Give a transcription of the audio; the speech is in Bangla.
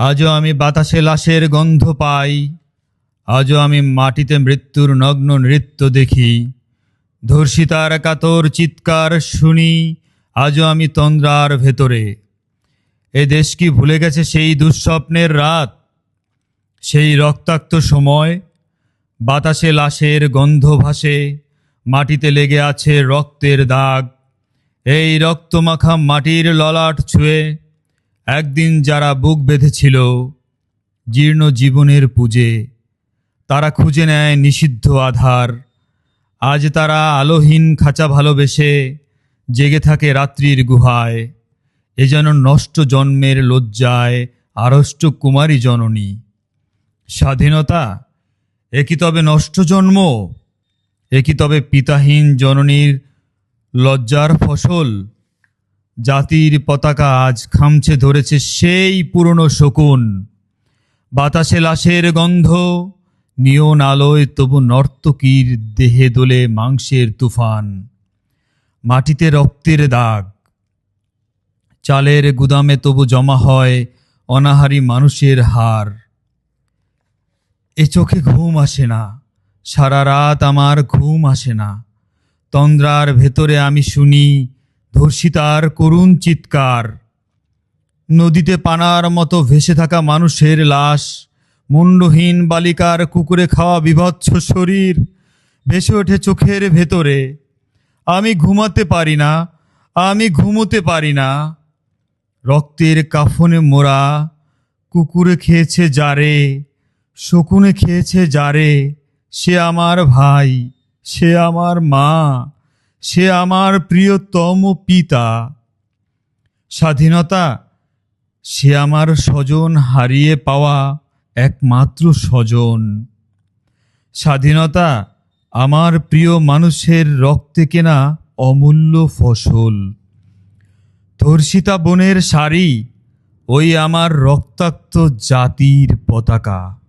আজও আমি বাতাসে লাশের গন্ধ পাই, আজও আমি মাটিতে মৃত্যুর নগ্ন নৃত্য দেখি, ধর্ষিতার কাতর চিৎকার শুনি, আজও আমি তন্দ্রার ভেতরে। এ দেশ কি ভুলে গেছে সেই দুঃস্বপ্নের রাত, সেই রক্তাক্ত সময়? বাতাসে লাশের গন্ধ ভাসে, মাটিতে লেগে আছে রক্তের দাগ। এই রক্তমাখা মাটির ললাট ছুঁয়ে একদিন যারা বুক বেঁধেছিল জীর্ণ জীবনের পুজে, তারা খুঁজে নেয় নিষিদ্ধ আধার। আজ তারা আলোহীন খাঁচা ভালোবেসে জেগে থাকে রাত্রির গুহায়। এ যেন নষ্ট জন্মের লজ্জায় আড়ষ্ট কুমারী জননী। স্বাধীনতা এ কি তবে নষ্ট জন্ম? এ কি তবে পিতাহীন জননীর লজ্জার ফসল? জাতির পতাকা আজ খামছে ধরেছে সেই পুরনো শকুন। বাতাসে লাশের গন্ধ, নিয়ন আলোয় তবু নর্তকীর দেহে দোলে মাংসের তুফান। মাটিতে রক্তের দাগ, চালের গুদামে তবু জমা হয় অনাহারী মানুষের হার। এ চোখে ঘুম আসে না, সারা রাত আমার ঘুম আসে না। তন্দ্রার ভেতরে আমি শুনি ধর্ষিতার করুণ চিৎকার। নদীতে পানার মতো ভেসে থাকা মানুষের লাশ, মুন্ডহীন বালিকার কুকুরে খাওয়া বিভৎস শরীর ভেসে ওঠে চোখের ভেতরে। আমি ঘুমাতে পারি না, আমি ঘুমোতে পারি না। রক্তের কাফনে মোড়া কুকুরে খেয়েছে যারে, শকুনে খেয়েছে যারে, সে আমার ভাই, সে আমার মা, সে আমার প্রিয়তম পিতা। স্বাধীনতা সে আমার স্বজন হারিয়ে পাওয়া একমাত্র স্বজন। স্বাধীনতা আমার প্রিয় মানুষের রক্তে কেনা অমূল্য ফসল। ধর্ষিতা বোনের শাড়ি, ওই আমার রক্তাক্ত জাতির পতাকা।